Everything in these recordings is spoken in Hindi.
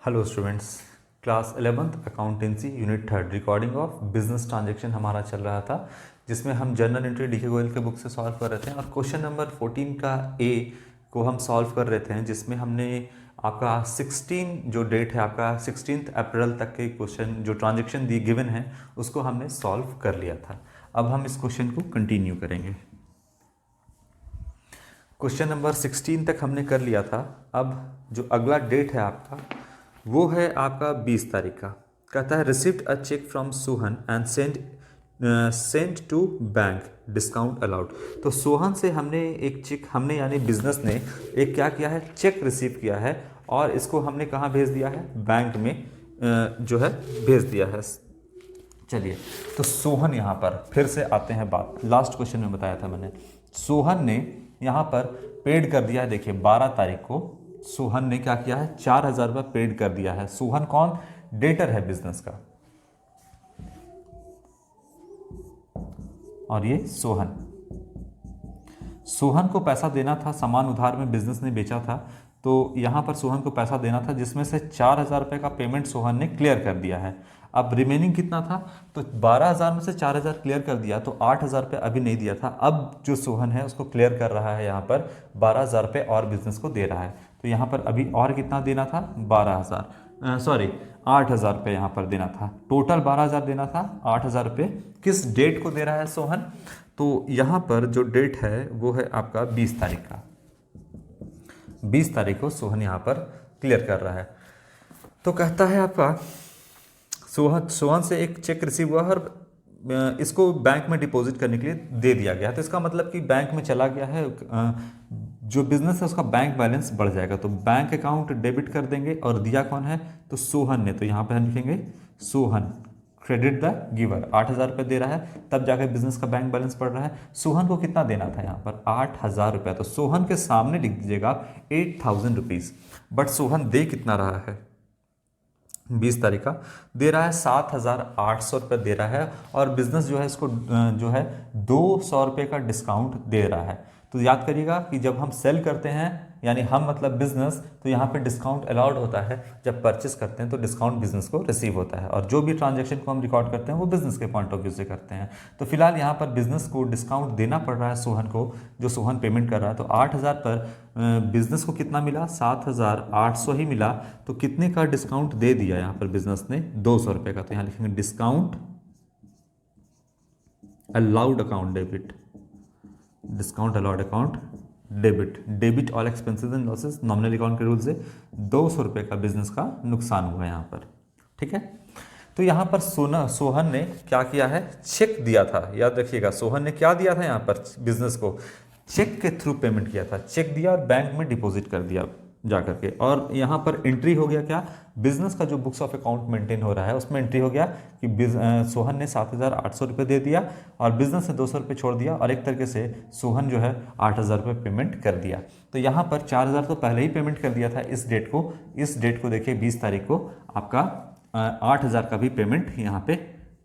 Hello students, class 11th accountancy unit 3 recording of business transaction हमारा चल रहा था, जिसमें हम जर्नल एंट्री डी के गोयल के बुक से सॉल्व कर रहे थे और क्वेश्चन नंबर 14 का ए को हम सॉल्व कर रहे थे, जिसमें हमने आपका 16 जो डेट है आपका 16 अप्रैल तक के क्वेश्चन जो ट्रांजैक्शन दी गिवन है उसको हमने सॉल्व कर लिया था। अब हम इस क्वेश्चन को कंटिन्यू करेंगे। क्वेश्चन नंबर 16 तक हमने कर लिया था। अब जो अगला डेट है आपका वो है आपका 20 तारीख का। कहता है received a cheque from Sohan and send to bank discount allowed. तो सोहन से हमने एक चेक यानी बिजनेस ने एक क्या किया है, चेक रिसीव किया है और इसको हमने कहाँ भेज दिया है, बैंक में जो है भेज दिया है। चलिए, तो सोहन यहाँ पर फिर से आते हैं बात, लास्ट क्वेश्चन में बताया था मैंने, सोहन ने यहाँ पर पेड कर दिया है। देखिए 12 तारीख को सोहन ने क्या किया है, 4,000 रुपये पेड कर दिया है। सोहन कौन, डेटर है बिजनेस का, और ये सोहन को पैसा देना था, सामान उधार में बिजनेस ने बेचा था, तो यहाँ पर सोहन को पैसा देना था, जिसमें से 4,000 रुपये का पेमेंट सोहन ने क्लियर कर दिया है। अब रिमेनिंग कितना था, तो 12,000 में से 4,000 क्लियर कर दिया, तो 8,000 रुपये अभी नहीं दिया था। अब जो सोहन है उसको क्लियर कर रहा है, यहाँ पर 12,000 रुपये और बिजनेस को दे रहा है। तो यहाँ पर अभी और कितना देना था, 8,000 रुपये यहाँ पर देना था। टोटल 12,000 देना था, 8,000 रुपये किस डेट को दे रहा है सोहन, तो यहाँ पर जो डेट है वो है आपका 20 तारीख का। 20 तारीख को सोहन यहाँ पर क्लियर कर रहा है। तो कहता है आपका सोहन से एक चेक रिसीव हुआ और इसको बैंक में डिपॉजिट करने के लिए दे दिया गया। तो इसका मतलब कि बैंक में चला गया है, जो बिजनेस है उसका बैंक बैलेंस बढ़ जाएगा, तो बैंक अकाउंट डेबिट कर देंगे। और दिया कौन है, तो सोहन ने, तो यहाँ पर हम लिखेंगे सोहन क्रेडिट द गिवर, 8,000 रुपये दे रहा है, तब जाकर बिजनेस का बैंक बैलेंस बढ़ रहा है। सोहन को कितना देना था यहाँ पर, 8,000 रुपये, तो सोहन के सामने लिख दीजिएगा 8,000 रुपीज़। बट सोहन दे कितना रहा है, 20 तारीख का दे रहा है 7,800 रुपये दे रहा है, और बिजनेस जो है इसको जो है 200 रुपये का डिस्काउंट दे रहा है। तो याद करिएगा कि जब हम सेल करते हैं, यानी हम मतलब बिजनेस, तो यहाँ पे डिस्काउंट अलाउड होता है। जब परचेस करते हैं तो डिस्काउंट बिजनेस को रिसीव होता है, और जो भी ट्रांजैक्शन को हम रिकॉर्ड करते हैं वो बिजनेस के पॉइंट ऑफ व्यू से करते हैं। तो फिलहाल यहाँ पर बिजनेस को डिस्काउंट देना पड़ रहा है सोहन को, जो सोहन पेमेंट कर रहा है। तो 8,000 पर बिजनेस को कितना मिला, 7,800 ही मिला, तो कितने का डिस्काउंट दे दिया यहाँ पर बिजनेस ने, 200 रुपये का। तो यहाँ लिखेंगे discount allowed account debit, discount allowed account debit all expenses and losses, nominal account के रूल से 200 रुपये का बिजनेस का नुकसान हुआ यहाँ पर। ठीक है, तो यहाँ पर सोहन ने क्या किया है, चेक दिया था। याद रखिएगा, सोहन ने क्या दिया था यहाँ पर, बिजनेस को चेक के थ्रू पेमेंट किया था। चेक दिया और बैंक में डिपॉजिट कर दिया जा करके, और यहाँ पर एंट्री हो गया क्या, बिजनेस का जो बुक्स ऑफ अकाउंट मेंटेन हो रहा है उसमें एंट्री हो गया कि सोहन ने 7,800 रुपये दे दिया और बिजनेस ने 200 रुपये छोड़ दिया, और एक तरीके से सोहन जो है 8,000 रुपये पेमेंट कर दिया। तो यहाँ पर 4,000 तो पहले ही पेमेंट कर दिया था इस डेट को देखिए 20 तारीख को आपका 8,000 का भी पेमेंट यहाँ पे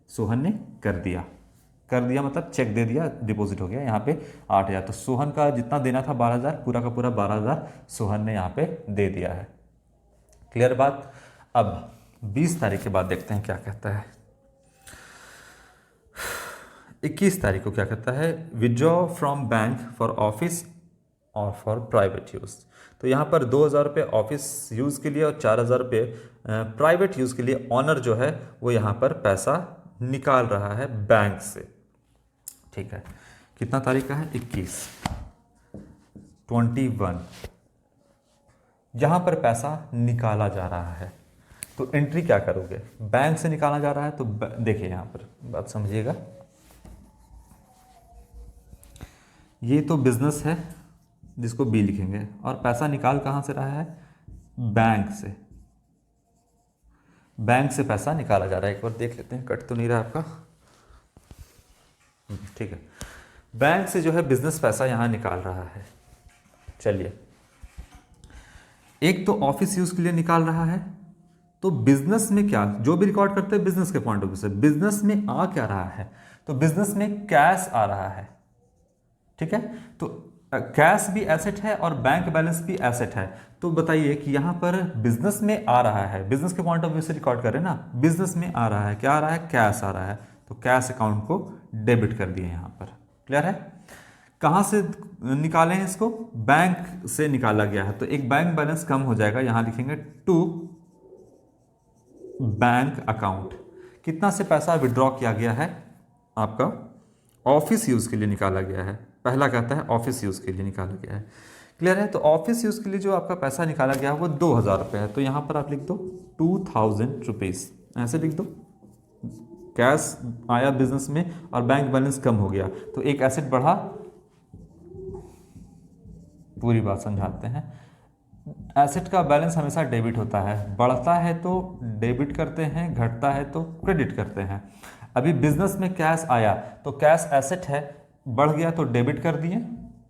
सोहन ने कर दिया मतलब चेक दे दिया, डिपॉजिट हो गया यहाँ पे 8,000। तो सोहन का जितना देना था 12,000, पूरा का पूरा 12,000 सोहन ने यहाँ पे दे दिया है। क्लियर बात। अब 20 तारीख के बाद देखते हैं क्या कहता है। 21 तारीख को क्या कहता है, withdraw from bank for office और फॉर प्राइवेट यूज़। तो यहाँ पर 2,000 रुपये ऑफिस यूज़ के लिए और 4,000 रुपये प्राइवेट यूज़ के लिए ऑनर जो है वो यहाँ पर पैसा निकाल रहा है बैंक से। ठीक है, कितना तारीख का है, 21 यहाँ पर पैसा निकाला जा रहा है। तो एंट्री क्या करोगे, बैंक से निकाला जा रहा है, तो देखिए यहाँ पर बात समझिएगा, ये तो बिजनेस है जिसको बी लिखेंगे, और पैसा निकाल कहाँ से रहा है, बैंक से पैसा निकाला जा रहा है। एक बार देख लेते हैं, कट तो नहीं रहा आपका, ठीक है। बैंक से जो है बिजनेस पैसा यहाँ निकाल रहा है। चलिए, एक तो ऑफिस यूज के लिए निकाल रहा है, तो बिजनेस में क्या, जो भी रिकॉर्ड करते हैं बिजनेस के पॉइंट ऑफ व्यू से, बिजनेस में आ क्या रहा है, तो बिजनेस में कैश आ रहा है। ठीक है, तो कैश भी एसेट है और बैंक बैलेंस भी एसेट है। तो बताइए कि यहाँ पर बिजनेस में आ रहा है, बिजनेस के पॉइंट ऑफ व्यू से रिकॉर्ड करें ना, बिजनेस में आ रहा है, क्या आ रहा है, कैश आ रहा है, तो कैश अकाउंट को डेबिट कर दिए यहाँ पर। क्लियर है? कहाँ से निकाले हैं इसको? बैंक से निकाला गया है, तो एक बैंक बैलेंस कम हो जाएगा, यहाँ लिखेंगे टू बैंक अकाउंट। कितना से पैसा विड्रॉ किया गया है? आपका ऑफिस यूज के लिए निकाला गया है। पहला कहता है ऑफिस यूज के लिए निकाला गया है। क्लियर है? तो ऑफिस यूज के लिए जो आपका पैसा निकाला गया है वो 2000 रुपये है, तो यहाँ पर आप लिख दो 2000 रुपीज़, ऐसे लिख दो। कैश आया बिजनेस में और बैंक बैलेंस कम हो गया, तो एक एसेट बढ़ा। पूरी बात समझाते हैं। एसेट का बैलेंस हमेशा डेबिट होता है, बढ़ता है तो डेबिट करते हैं, घटता है तो क्रेडिट करते हैं। अभी बिजनेस में कैश आया तो कैश एसेट है, बढ़ गया तो डेबिट कर दिए,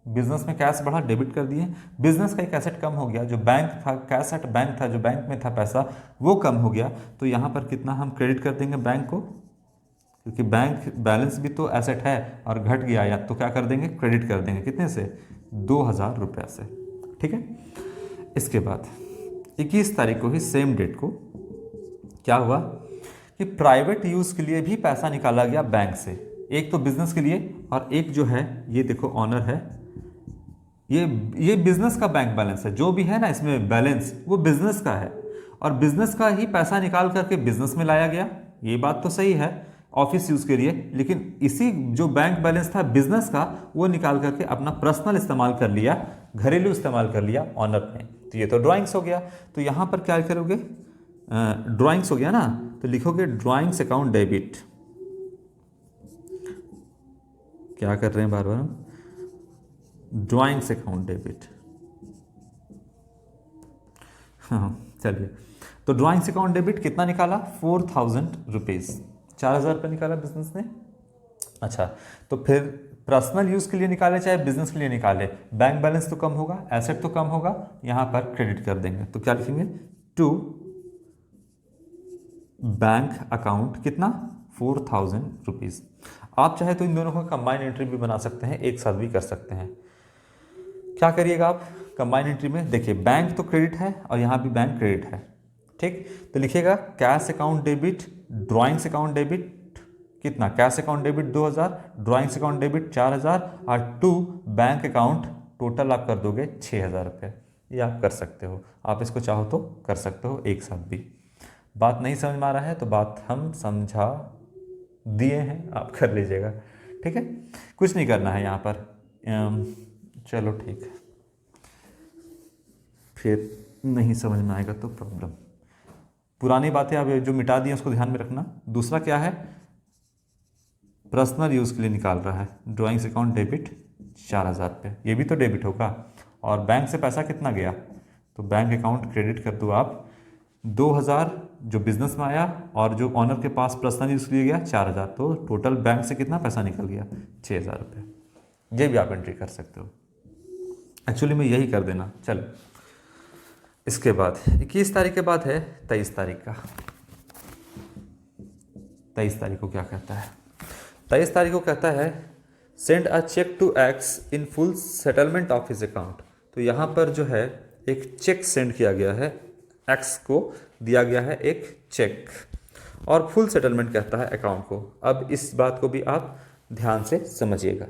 बिजनेस में कैश बढ़ा डेबिट कर दिए। बिजनेस का एक एसेट कम हो गया, जो बैंक था, कैश एट बैंक था, जो बैंक में था पैसा, वो कम हो गया, तो यहाँ पर कितना हम क्रेडिट कर देंगे बैंक को, क्योंकि बैंक बैलेंस भी तो एसेट है और घट गया, या तो क्या कर देंगे, क्रेडिट कर देंगे। कितने से? 2000 रुपये से। ठीक है? इसके बाद 21 तारीख को ही सेम डेट को क्या हुआ कि प्राइवेट यूज़ के लिए भी पैसा निकाला गया बैंक से। एक तो बिजनेस के लिए और एक जो है ये देखो ऑनर है, ये बिजनेस का बैंक बैलेंस है, जो भी है ना इसमें बैलेंस वो बिजनेस का है, और बिजनेस का ही पैसा निकाल करके बिजनेस में लाया गया। ये बात तो सही है ऑफिस यूज के लिए, लेकिन इसी जो बैंक बैलेंस था बिजनेस का, वो निकाल करके अपना पर्सनल इस्तेमाल कर लिया, घरेलू इस्तेमाल कर लिया ऑनर ने। तो ये तो ड्राइंग्स हो गया। तो यहाँ पर क्या करोगे? ड्राइंग्स हो गया ना, तो लिखोगे ड्राइंग्स अकाउंट डेबिट। क्या कर रहे हैं बार बार हम? Drawings account debit. हाँ चलिए, तो ड्राइंग्स अकाउंट डेबिट कितना निकाला? 4000 रुपीज़, 4000 रुपये निकाला बिजनेस ने। अच्छा, तो फिर पर्सनल यूज़ के लिए निकाले चाहे बिजनेस के लिए निकाले, बैंक बैलेंस तो कम होगा, एसेट तो कम होगा, यहाँ पर क्रेडिट कर देंगे। तो क्या लिखेंगे? टू बैंक अकाउंट कितना? 4000 रुपीज़। आप चाहे तो इन दोनों का कंबाइन एंट्री भी बना सकते हैं, एक साथ भी कर सकते हैं। क्या करिएगा आप कंबाइन एंट्री में? देखिए बैंक तो क्रेडिट है और यहाँ भी बैंक क्रेडिट है, ठीक? तो लिखिएगा cash account debit, drawings account debit कितना? Cash account debit 2000, drawings account debit 4000 और टू बैंक अकाउंट, टोटल आप कर दोगे 6000 रुपये। ये आप कर सकते हो, आप इसको चाहो तो कर सकते हो एक साथ भी। बात नहीं समझ में आ रहा है तो बात हम समझा दिए हैं, आप कर लीजिएगा। ठीक है, कुछ नहीं करना है यहाँ पर। चलो ठीक है, फिर नहीं समझ में आएगा तो प्रॉब्लम। पुरानी बातें आप जो मिटा दी उसको ध्यान में रखना। दूसरा क्या है? पर्सनल यूज़ के लिए निकाल रहा है, ड्राइंग्स अकाउंट डेबिट 4000 रुपये, ये भी तो डेबिट होगा। और बैंक से पैसा कितना गया? तो बैंक अकाउंट क्रेडिट कर दो आप, 2000 जो बिजनेस में आया और जो ऑनर के पास पर्सनल यूज़ के लिए गया 4000, तो टोटल बैंक से कितना पैसा निकल गया? 6000 रुपये। ये भी आप एंट्री कर सकते हो, एक्चुअली में यही कर देना। चलो, इसके बाद 21 तारीख के बाद है 23 तारीख का। 23 तारीख को क्या कहता है? 23 तारीख को कहता है send a cheque to X in full settlement of his account. तो यहाँ पर जो है एक चेक सेंड किया गया है, एक्स को दिया गया है एक चेक, और फुल सेटलमेंट कहता है अकाउंट को। अब इस बात को भी आप ध्यान से समझिएगा।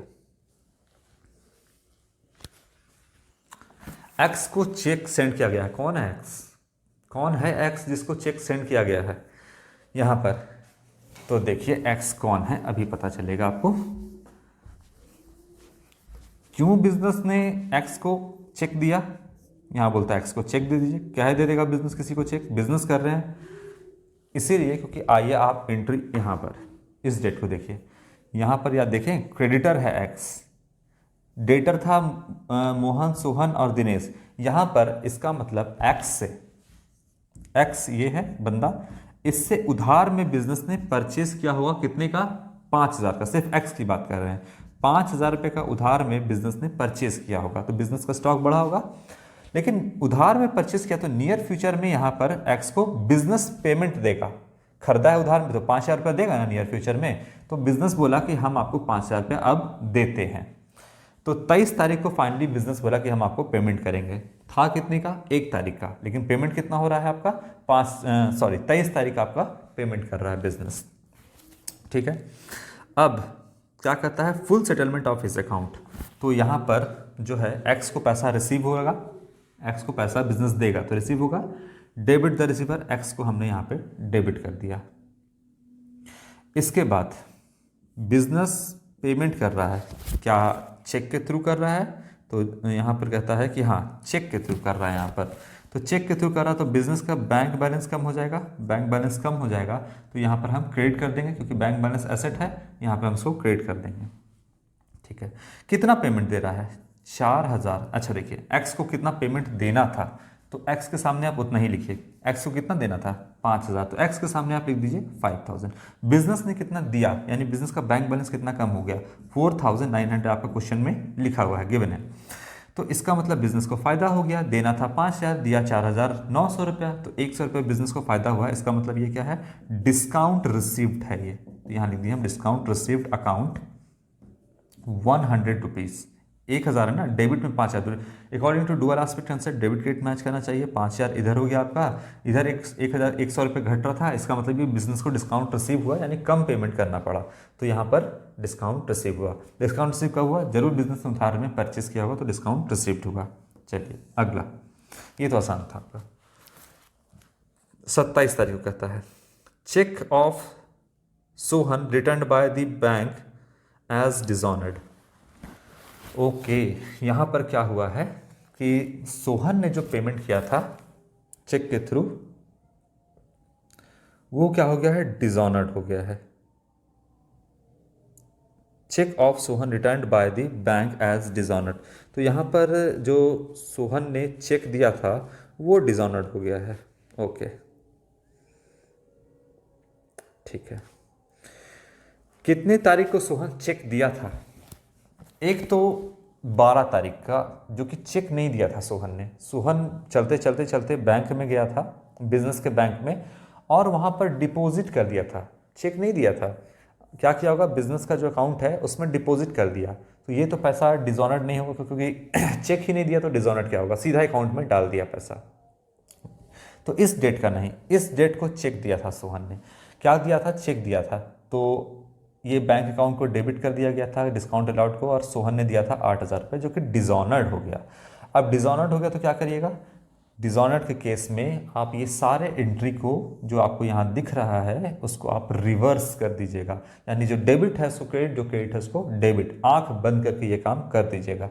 एक्स को चेक सेंड किया गया है, कौन है एक्स? कौन है एक्स जिसको चेक सेंड किया गया है यहाँ पर? तो देखिए एक्स कौन है अभी पता चलेगा आपको। क्यों बिजनेस ने एक्स को चेक दिया? यहाँ बोलता है एक्स को चेक दे दीजिए। क्या दे देगा बिजनेस किसी को चेक? बिजनेस कर रहे हैं इसीलिए, क्योंकि आइए आप एंट्री यहाँ पर इस डेट को देखिए। यहाँ पर या देखें क्रेडिटर है एक्स, डेटर था मोहन, सोहन और दिनेश। यहाँ पर इसका मतलब एक्स से, एक्स ये है बंदा, इससे उधार में बिजनेस ने परचेज किया होगा कितने का? 5000 का। सिर्फ एक्स की बात कर रहे हैं, 5000 रुपये का उधार में बिजनेस ने परचेज किया होगा, तो बिजनेस का स्टॉक बढ़ा होगा। लेकिन उधार में परचेज किया तो नियर फ्यूचर में यहाँ पर एक्स को बिजनेस पेमेंट देगा। खरीदा है उधार में तो 5000 रुपये देगा ना नियर फ्यूचर में, तो बिजनेस बोला कि हम आपको 5000 रुपये अब देते हैं। तो 23 तारीख को फाइनली बिजनेस बोला कि हम आपको पेमेंट करेंगे। था कितने का? 1 तारीख का, लेकिन पेमेंट कितना हो रहा है आपका? 23 तारीख आपका पेमेंट कर रहा है बिजनेस। ठीक है, अब क्या करता है? Full settlement of his account. तो यहाँ पर जो है एक्स को पैसा रिसीव होगा, एक्स को पैसा बिजनेस देगा तो रिसीव होगा, डेबिट द रिसीवर, एक्स को हमने यहाँ पे डेबिट कर दिया। इसके बाद बिजनेस पेमेंट कर रहा है, क्या चेक के थ्रू कर रहा है? तो यहाँ पर कहता है कि हाँ चेक के थ्रू कर रहा है। यहाँ पर तो चेक के थ्रू कर रहा है तो बिजनेस का बैंक बैलेंस कम हो जाएगा, बैंक बैलेंस कम हो जाएगा तो यहाँ पर हम क्रेडिट कर देंगे, क्योंकि बैंक बैलेंस एसेट है, यहाँ पर हम उसको क्रेडिट कर देंगे। ठीक है, कितना पेमेंट दे रहा है? 4000। अच्छा देखिए, एक्स को कितना पेमेंट देना था, तो एक्स के सामने आप उतना ही लिखिए। एक्स को कितना देना था? 5000, तो एक्स के सामने आप लिख दीजिए 5000। बिजनेस ने कितना दिया, यानी बिजनेस का बैंक बैलेंस कितना कम हो गया? 4900 आपका क्वेश्चन में लिखा हुआ है, गिवन है। तो इसका मतलब बिजनेस को फायदा हो गया, देना था 5000, दिया 4900 रुपया, तो 100 रुपये बिजनेस को फायदा हुआ। इसका मतलब ये क्या है? डिस्काउंट रिसीव्ड है ये, तो यहाँ लिख दिए हम डिस्काउंट रिसीव्ड अकाउंट 100 रुपीज़। 1000 है ना, डेबिट में 5000। According to dual aspect concept debit credit match करना चाहिए। 5000 इधर हो गया आपका, इधर 1100 रुपये घट रहा था, इसका मतलब ये बिजनेस को डिस्काउंट रिसीव हुआ, यानी कम पेमेंट करना पड़ा, तो यहाँ पर डिस्काउंट रिसीव हुआ। डिस्काउंट रिसीव कब हुआ? जरूर बिजनेस ने उधार में परचेस किया होगा तो डिस्काउंट रिसीव्ड हुआ। चलिए अगला, ये तो आसान था आपका। 27 तारीख को कहता है cheque of Sohan return by the bank as dishonoured. Okay, यहाँ पर क्या हुआ है कि सोहन ने जो पेमेंट किया था चेक के थ्रू, वो क्या हो गया है? डिसऑनर्ड हो गया है। Cheque of Sohan return by the bank as dishonoured, तो यहाँ पर जो सोहन ने चेक दिया था वो डिसऑनर्ड हो गया है। ओके ठीक है, कितने तारीख को सोहन चेक दिया था? एक तो 12 तारीख का, जो कि चेक नहीं दिया था सोहन ने। सोहन चलते चलते चलते बैंक में गया था, बिजनेस के बैंक में, और वहाँ पर डिपॉजिट कर दिया था, चेक नहीं दिया था। क्या किया होगा? बिजनेस का जो अकाउंट है उसमें डिपॉजिट कर दिया, तो ये तो पैसा डिसऑनर्ड नहीं होगा, क्योंकि चेक ही नहीं दिया, तो डिसऑनर्ड क्या होगा? सीधा अकाउंट में डाल दिया पैसा। तो इस डेट का नहीं, इस डेट को चेक दिया था सोहन ने। क्या दिया था? चेक दिया था, तो ये बैंक अकाउंट को डेबिट कर दिया गया था डिस्काउंट अलाउड को, और सोहन ने दिया था 8000 रुपये, जो कि डिसऑनर्ड हो गया। अब डिसऑनर्ड हो गया तो क्या करिएगा? डिसऑनर्ड के केस में आप ये सारे एंट्री को जो आपको यहाँ दिख रहा है उसको आप रिवर्स कर दीजिएगा, यानी जो डेबिट है उसको क्रेडिट, जो क्रेडिट है उसको डेबिट। आंख बंद करके ये काम कर दीजिएगा।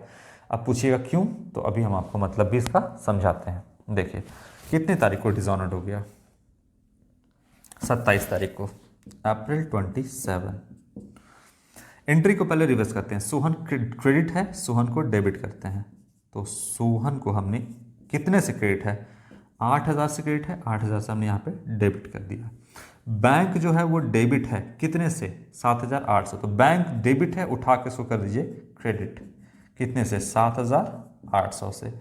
अब पूछिएगा क्यों, तो अभी हम आपको मतलब भी इसका समझाते हैं। देखिए कितने तारीख को डिसऑनर्ड हो गया? 27 तारीख को, अप्रैल 27। एंट्री को पहले रिवर्स करते हैं। सोहन क्रेडिट है, सोहन को डेबिट करते हैं। तो सोहन को हमने कितने से क्रेडिट है? 8000 से क्रेडिट है, 8000 से हमने यहाँ पे डेबिट कर दिया। बैंक जो है वो डेबिट है, कितने से? 7800। तो बैंक डेबिट है, उठा के इसको कर दीजिए क्रेडिट, कितने से? 7800 से।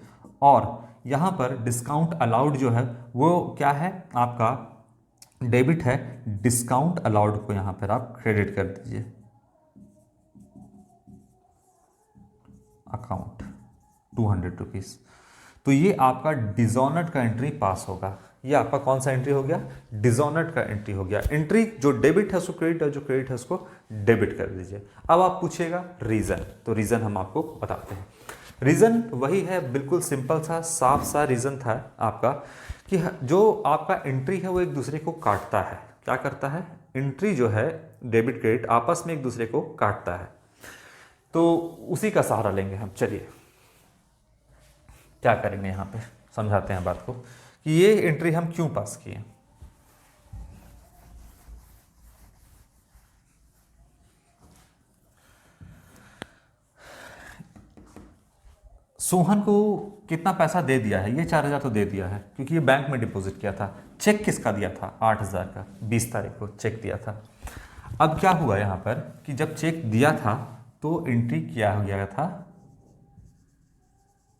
और यहाँ पर डिस्काउंट अलाउड जो है वो क्या है? आपका डेबिट है, डिस्काउंट अलाउड को यहाँ पर आप क्रेडिट कर दीजिए, अकाउंट 200 रुपीज़। तो ये आपका डिसऑनर्ड का एंट्री पास होगा। ये आपका कौन सा एंट्री हो गया? डिसऑनर्ड का एंट्री हो गया। एंट्री जो डेबिट है उसको क्रेडिट, और जो क्रेडिट है उसको डेबिट कर दीजिए। अब आप पूछिएगा रीज़न, तो रीज़न हम आपको बताते हैं। रीज़न वही है, बिल्कुल सिंपल सा साफ सा रीज़न था आपका, कि जो आपका एंट्री है वो एक दूसरे को काटता है। क्या करता है? एंट्री जो है डेबिट क्रेडिट आपस में एक दूसरे को काटता है, तो उसी का सहारा लेंगे हम। चलिए क्या करेंगे, यहाँ पे समझाते हैं बात को कि ये एंट्री हम क्यों पास किए। सोहन को कितना पैसा दे दिया है? ये 4000 तो दे दिया है, क्योंकि ये बैंक में डिपॉजिट किया था। चेक किसका दिया था? 8000 का, 20 तारीख को चेक दिया था। अब क्या हुआ यहाँ पर कि जब चेक दिया था तो एंट्री किया गया था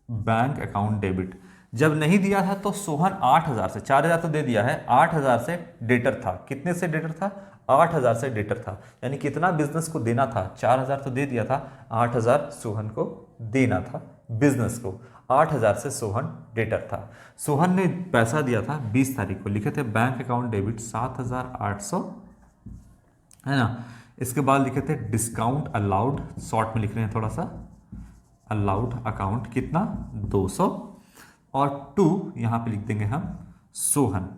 बैंक अकाउंट डेबिट। जब नहीं दिया था तो सोहन 8000 से, 4000 तो दे दिया है, 8000 से डेटर था। कितने से डेटर था? 8,000 से डेटर था, यानी कितना बिजनेस को देना था, 4,000 तो दे दिया था, 8,000 सोहन को देना था बिजनेस को, 8,000 से सोहन डेटर था। सोहन ने पैसा दिया था 20 तारीख को, लिखे थे बैंक अकाउंट डेबिट 7,800, है ना। इसके बाद लिखे थे डिस्काउंट अलाउड, शॉर्ट में लिख रहे हैं थोड़ा सा, अलाउड अकाउंट कितना 200, और टू यहां पे लिख देंगे हम सोहन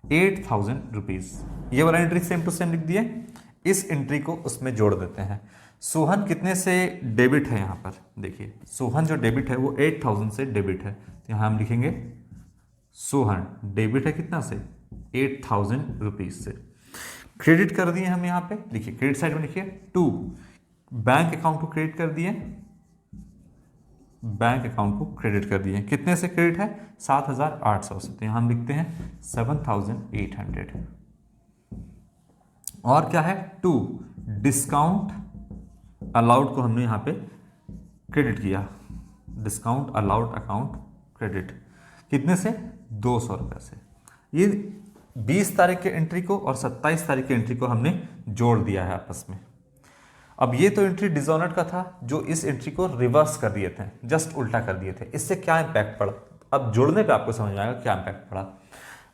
8,000 रुपीज। ये वाला एंट्री सेम टू सेम लिख दिए। इस एंट्री को उसमें जोड़ देते हैं। सोहन कितने से डेबिट है, यहां पर देखिए सोहन जो डेबिट है वो 8,000 से डेबिट है, तो यहां हम लिखेंगे सोहन डेबिट है कितना से 8,000 रुपीज से। क्रेडिट कर दिए हम यहां पे, लिखिए क्रेडिट साइड में लिखिए टू बैंक अकाउंट को क्रेडिट कर दिए, बैंक अकाउंट को क्रेडिट कर दिए। कितने से क्रेडिट है 7,800 से, तो यहां हम लिखते हैं 7,800। और क्या है टू डिस्काउंट अलाउड को हमने यहां पे क्रेडिट किया, डिस्काउंट अलाउड अकाउंट क्रेडिट कितने से 200 रुपए से। ये 20 तारीख के एंट्री को और 27 तारीख के एंट्री को हमने जोड़ दिया है आपस में। अब ये तो एंट्री डिसऑनर्ड का था, जो इस एंट्री को रिवर्स कर दिए थे, जस्ट उल्टा कर दिए थे। इससे क्या इंपैक्ट पड़ा, अब जोड़ने पे आपको समझ में आएगा क्या इंपैक्ट पड़ा।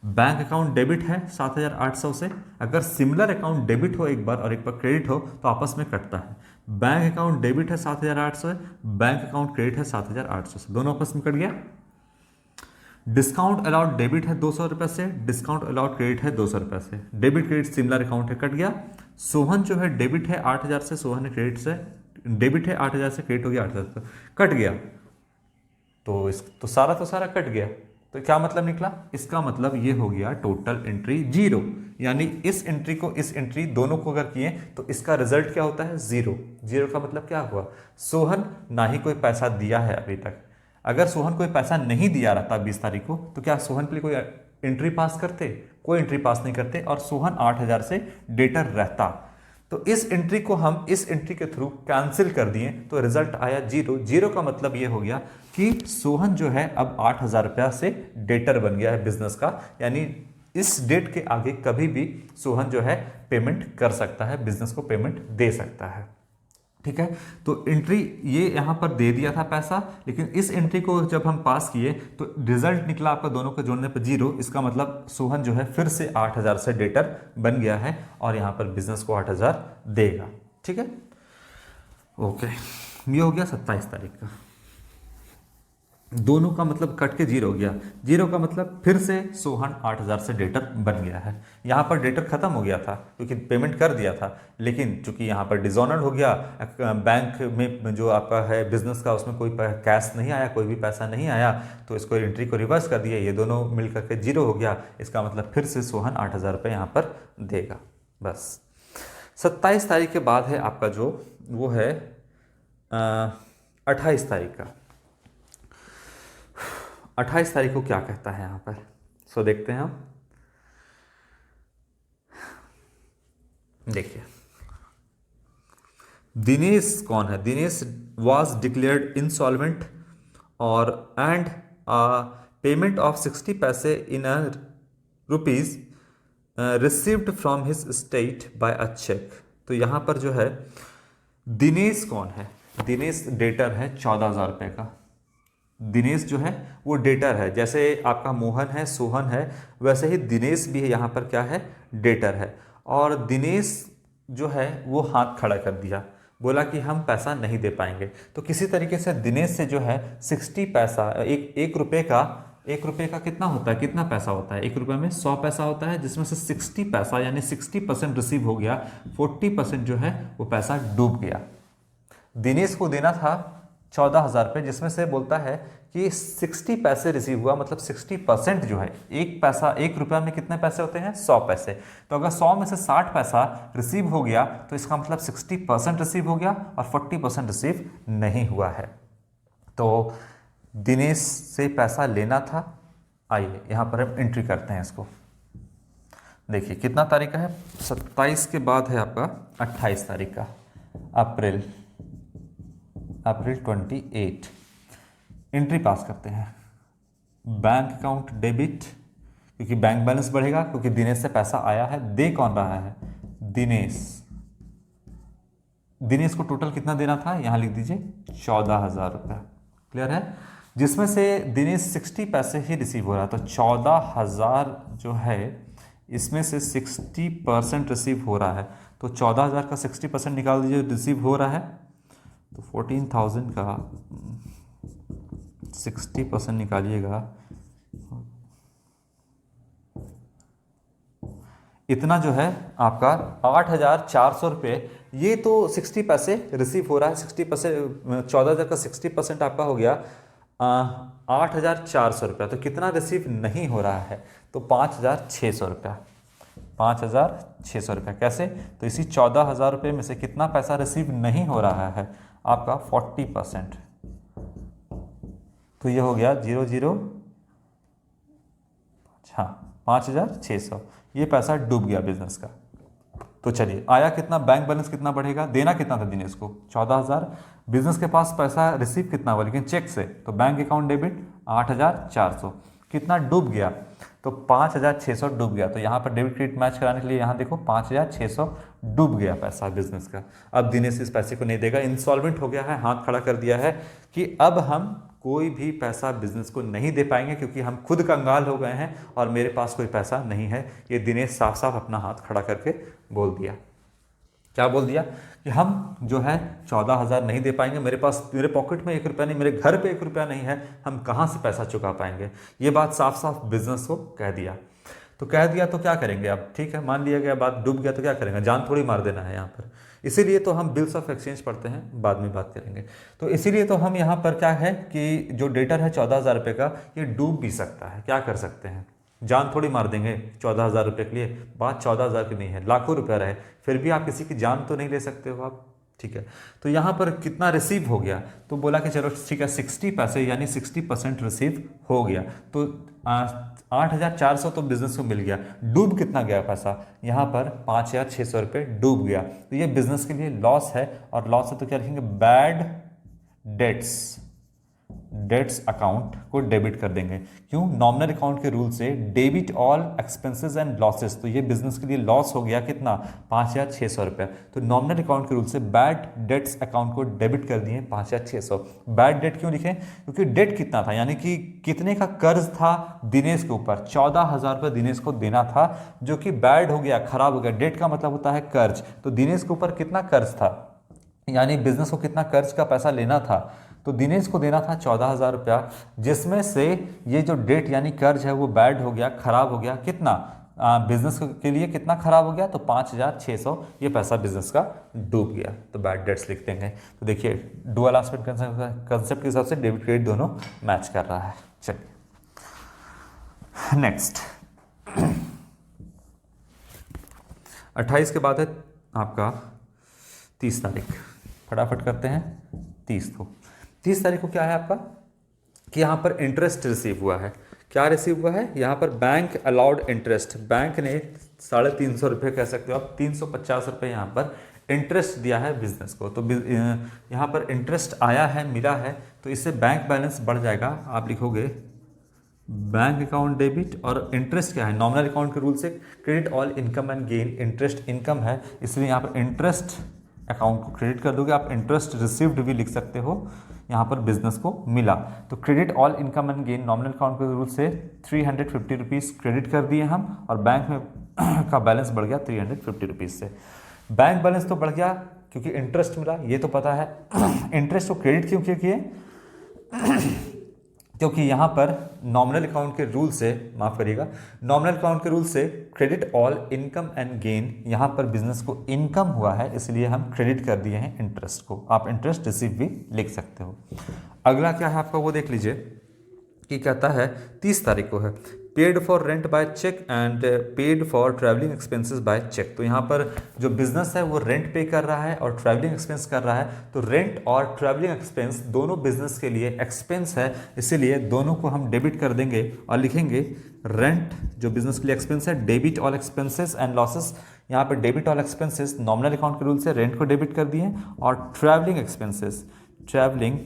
बैंक अकाउंट डेबिट है 7,800 से, अगर सिमिलर अकाउंट डेबिट हो एक बार और एक बार क्रेडिट हो तो आपस में कटता है। बैंक अकाउंट डेबिट है 7,800, बैंक अकाउंट क्रेडिट है 7,800 से, दोनों आपस में कट गया। डिस्काउंट अलाउड डेबिट है 200 रुपए से, डिस्काउंट अलाउड क्रेडिट है 200 रुपए से, डेबिट क्रेडिट सिमिलर अकाउंट है, कट गया। सोहन जो है डेबिट है 8,000 से, सोहन ने क्रेडिट से, डेबिट है 8,000 से, क्रेडिट हो गया 8,000 से, कट गया। तो सारा कट गया। तो क्या मतलब निकला, इसका मतलब ये हो गया टोटल एंट्री जीरो, यानी इस एंट्री को इस एंट्री दोनों को अगर किए तो इसका रिजल्ट क्या होता है जीरो। जीरो का मतलब क्या हुआ, सोहन ना ही कोई पैसा दिया है अभी तक। अगर सोहन कोई पैसा नहीं दिया रहता 20 तारीख को तो क्या सोहन के लिए कोई एंट्री पास करते, कोई एंट्री पास नहीं करते, और सोहन 8,000 से डेटर रहता। तो इस एंट्री को हम इस एंट्री के थ्रू कैंसिल कर दिए तो रिजल्ट आया जीरो। जीरो का मतलब ये हो गया कि सोहन जो है अब 8,000 रुपया से डेटर बन गया है बिजनेस का, यानी इस डेट के आगे कभी भी सोहन जो है पेमेंट कर सकता है, बिजनेस को पेमेंट दे सकता है। ठीक है, तो एंट्री ये यहां पर दे दिया था पैसा, लेकिन इस एंट्री को जब हम पास किए तो रिजल्ट निकला आपका दोनों को जोड़ने पर जीरो। इसका मतलब सोहन जो है फिर से 8,000 से डेटर बन गया है और यहां पर बिजनेस को 8,000 देगा। ठीक है, ओके, ये हो गया 27 तारीख का। दोनों का मतलब कट के जीरो हो गया। जीरो का मतलब फिर से सोहन 8,000 से डेटर बन गया है। यहाँ पर डेटर खत्म हो गया था क्योंकि पेमेंट कर दिया था, लेकिन चूंकि यहाँ पर डिसऑनर्ड हो गया, बैंक में जो आपका है बिजनेस का उसमें कोई कैश नहीं आया, कोई भी पैसा नहीं आया, तो इसको एंट्री को रिवर्स कर दिया, ये दोनों मिल करके जीरो हो गया। इसका मतलब फिर से सोहन 8,000 रुपये यहाँ पर देगा। बस 27 तारीख के बाद है आपका जो वो है 28 तारीख का। 28 तारीख को क्या कहता है यहां पर, सो देखते हैं हम। देखिए दिनेश कौन है, दिनेश वॉज डिक्लेयर्ड इंसॉल्वेंट और एंड पेमेंट ऑफ 60 पैसे in a rupees received from his estate by a cheque. तो यहां पर जो है दिनेश कौन है, दिनेश डेटर है 14,000 रुपये का। दिनेश जो है वो डेटर है, जैसे आपका मोहन है, सोहन है, वैसे ही दिनेश भी है यहाँ पर क्या है, डेटर है। और दिनेश जो है वो हाथ खड़ा कर दिया, बोला कि हम पैसा नहीं दे पाएंगे। तो किसी तरीके से दिनेश से जो है 60 पैसा, एक रुपये का कितना होता है, कितना पैसा होता है, 1 रुपये में 100 पैसा होता है, जिसमें से 60 पैसा यानी 60% रिसीव हो गया, 40% जो है वो पैसा डूब गया। दिनेश को देना था 14,000 रुपये, जिसमें से बोलता है कि 60 पैसे रिसीव हुआ, मतलब 60% जो है, एक पैसा, 1 रुपया में कितने पैसे होते हैं, 100 पैसे। तो अगर 100 में से 60 पैसा रिसीव हो गया तो इसका मतलब 60% रिसीव हो गया और 40% रिसीव नहीं हुआ है। तो दिनेश से पैसा लेना था। आइए यहाँ पर हम एंट्री करते हैं इसको। देखिए कितना तारीख का है, 27 के बाद है आपका 28 तारीख का, अप्रैल 28। एंट्री पास करते हैं। बैंक अकाउंट डेबिट क्योंकि बैंक बैलेंस बढ़ेगा, क्योंकि दिनेश से पैसा आया है। दे कौन रहा है? दिनेश को टोटल कितना देना था, यहां लिख दीजिए 14,000 रुपया। क्लियर है? जिसमें से दिनेश 60 पैसे ही रिसीव हो रहा है, तो 14,000 जो है इसमें से 60% रिसीव हो रहा है, तो 14,000 का 60% निकाल दीजिए, रिसीव हो रहा है तो 14,000 का 60% निकालिएगा, इतना जो है आपका 8,400 रुपये। ये तो 60 पैसे रिसीव हो रहा है, 60%, 14,000 का 60% आपका हो गया 8,400 रुपया। तो कितना रिसीव नहीं हो रहा है? तो 5,600 रुपया, 5,600 रुपया। कैसे? तो इसी 14,000 रुपये में से कितना पैसा रिसीव नहीं हो रहा है? आपका 40%। तो ये हो गया 00, हाँ 5,600। ये पैसा डूब गया बिजनेस का। तो चलिए, आया कितना? बैंक बैलेंस कितना बढ़ेगा? देना कितना था दिनेश को? 14,000। बिजनेस के पास पैसा रिसीव कितना हुआ लेकिन चेक से, तो बैंक अकाउंट डेबिट 8,400। कितना डूब गया? तो 5,600 डूब गया। तो यहाँ पर डेबिट क्रेडिट मैच कराने के लिए यहाँ देखो 5,600 डूब गया पैसा बिजनेस का। अब दिनेश इस पैसे को नहीं देगा, इंसॉल्वेंट हो गया है, हाथ खड़ा कर दिया है कि अब हम कोई भी पैसा बिजनेस को नहीं दे पाएंगे, क्योंकि हम खुद कंगाल हो गए हैं और मेरे पास कोई पैसा नहीं है। ये दिनेश साफ साफ अपना हाथ खड़ा करके बोल दिया। क्या बोल दिया? कि हम जो है 14,000 नहीं दे पाएंगे, मेरे पास, मेरे पॉकेट में 1 रुपया नहीं, मेरे घर पे 1 रुपया नहीं है, हम कहाँ से पैसा चुका पाएंगे। ये बात साफ साफ बिजनेस को कह दिया। तो कह दिया तो क्या करेंगे अब? ठीक है, मान लिया गया, बात डूब गया तो क्या करेंगे? जान थोड़ी मार देना है यहाँ पर। इसीलिए तो हम बिल्स ऑफ एक्सचेंज पढ़ते हैं, बाद में बात करेंगे। तो इसीलिए तो हम यहाँ पर क्या है कि जो डेटर है 14,000 रुपये का, ये डूब भी सकता है। क्या कर सकते हैं? जान थोड़ी मार देंगे 14,000 रुपये के लिए। बात 14,000 की नहीं है, लाखों रुपया रहे, फिर भी आप किसी की जान तो नहीं ले सकते हो आप। ठीक है, तो यहाँ पर कितना रिसीव हो गया? तो बोला कि चलो ठीक है 60 पैसे यानी 60% रिसीव हो गया। तो 8,400 तो बिजनेस को मिल गया। डूब कितना गया पैसा? यहाँ पर 5,600 रुपये डूब गया। तो ये बिजनेस के लिए लॉस है, और लॉस है तो क्या लिखेंगे? बैड डेट्स अकाउंट को डेबिट कर देंगे। क्यों? नॉमिनल अकाउंट के रूल से debit all expenses and losses. तो ये बिजनेस के लिए लॉस हो गया कितना? 5,600 रुपया। तो नॉमिनल अकाउंट के रूल से बैड डेट्स अकाउंट को डेबिट कर दिए 5,600। बैड डेट क्यों लिखे? क्योंकि डेट कितना था, यानी कि कितने का कर्ज था दिनेश के ऊपर? 14,000 रुपये दिनेश को देना था, जो कि बैड हो गया, खराब हो गया। डेट का मतलब होता है कर्ज। तो दिनेश के ऊपर कितना कर्ज था, यानी बिजनेस को कितना कर्ज का पैसा लेना था? तो दिनेश को देना था 14,000 रुपया, जिसमें से ये जो डेट यानी कर्ज है वो बैड हो गया, खराब हो गया। कितना? बिजनेस के लिए कितना खराब हो गया? तो 5,600 ये पैसा बिजनेस का डूब गया। तो बैड डेट्स लिख देंगे। तो देखिए डुअल एस्पेक्ट कंसेप्ट के हिसाब से डेबिट क्रेडिट दोनों मैच कर रहा है। चलिए नेक्स्ट 28 के बाद है आपका 30 तारीख। फटाफट करते हैं 30 को। 30 तारीख को क्या है आपका कि यहाँ पर इंटरेस्ट रिसीव हुआ है। क्या रिसीव हुआ है? यहाँ पर बैंक अलाउड इंटरेस्ट, बैंक ने 350 रुपये कह सकते हो आप, 350 रुपये यहाँ पर इंटरेस्ट दिया है बिजनेस को। तो यहाँ पर इंटरेस्ट आया है, मिला है, तो इससे बैंक बैलेंस बढ़ जाएगा। आप लिखोगे बैंक अकाउंट डेबिट, और इंटरेस्ट क्या है? नॉमिनल अकाउंट के रूल से credit all income and gain. Interest income है, इसलिए यहाँ पर इंटरेस्ट अकाउंट को क्रेडिट कर दोगे। आप इंटरेस्ट रिसीव्ड भी लिख सकते हो, यहाँ पर बिजनेस को मिला। तो credit all income and gain nominal account के रूल से 350 रुपीज़ क्रेडिट कर दिए हम, और बैंक में का बैलेंस बढ़ गया 350 रुपीज़ से। बैंक बैलेंस तो बढ़ गया क्योंकि इंटरेस्ट मिला, ये तो पता है। इंटरेस्ट को क्रेडिट क्यों किए? क्योंकि यहाँ पर नॉमिनल अकाउंट के रूल से, माफ़ करिएगा, नॉमिनल अकाउंट के रूल से credit all income and gain, यहाँ पर बिजनेस को इनकम हुआ है, इसलिए हम क्रेडिट कर दिए हैं इंटरेस्ट को। आप इंटरेस्ट रिसीव भी लिख सकते हो। अगला क्या है आपका वो देख लीजिए कि कहता है 30 तारीख को है paid for rent by cheque and paid for travelling expenses by cheque. तो यहाँ पर जो बिजनेस है वो रेंट पे कर रहा है और ट्रैवलिंग एक्सपेंस कर रहा है। तो रेंट और ट्रैवलिंग एक्सपेंस दोनों बिजनेस के लिए एक्सपेंस है, इसीलिए दोनों को हम डेबिट कर देंगे और लिखेंगे रेंट जो बिजनेस के लिए एक्सपेंस है, debit all expenses and losses. यहाँ पर debit all expenses nominal account के रूल से रेंट को डेबिट कर दिए, और ट्रैवलिंग एक्सपेंसेस, ट्रैवलिंग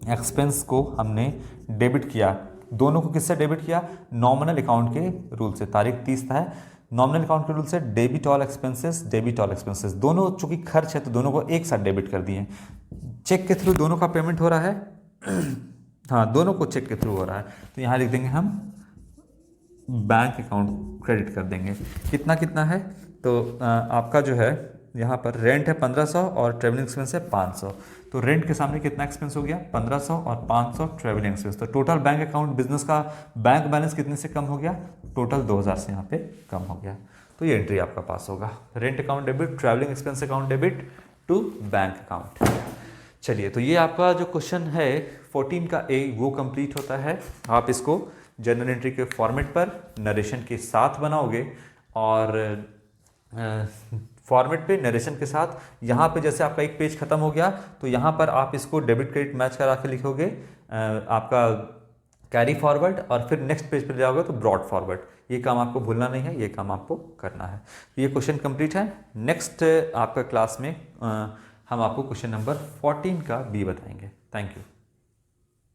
एक्सपेंस को हमने डेबिट किया दोनों को किससे डेबिट किया? नॉमिनल अकाउंट के रूल से। तारीख 30 था है, नॉमिनल अकाउंट के रूल से debit all expenses, debit all expenses, दोनों चूंकि खर्च है तो दोनों को एक साथ डेबिट कर दिए। चेक के थ्रू दोनों का पेमेंट हो रहा है हाँ, दोनों को चेक के थ्रू हो रहा है, तो यहाँ लिख देंगे हम बैंक अकाउंट क्रेडिट कर देंगे। कितना कितना है? तो आपका जो है यहाँ पर रेंट है 1500 और ट्रेवलिंग एक्सपेंस है 500, तो रेंट के सामने कितना एक्सपेंस हो गया? 1500 और 500 ट्रेवलिंग एक्सपेंस, तो टोटल बैंक अकाउंट बिजनेस का बैंक बैलेंस कितने से कम हो गया? टोटल 2000 से यहाँ पे कम हो गया। तो ये एंट्री आपका पास होगा, rent account debit, travelling expense account debit to bank account. चलिए, तो ये आपका जो क्वेश्चन है 14 का ए वो कंप्लीट होता है। आप इसको जर्नल एंट्री के फॉर्मेट पर नरेशन के साथ बनाओगे और फॉर्मेट पे नरेशन के साथ यहाँ पे जैसे आपका एक पेज खत्म हो गया तो यहाँ पर आप इसको डेबिट क्रेडिट मैच करा के लिखोगे आपका कैरी फॉरवर्ड, और फिर नेक्स्ट पेज पे जाओगे तो ब्रॉड फॉरवर्ड। ये काम आपको भूलना नहीं है, ये काम आपको करना है। तो ये क्वेश्चन कंप्लीट है। नेक्स्ट आपका क्लास में हम आपको क्वेश्चन नंबर 14 का बी बताएंगे। Thank you.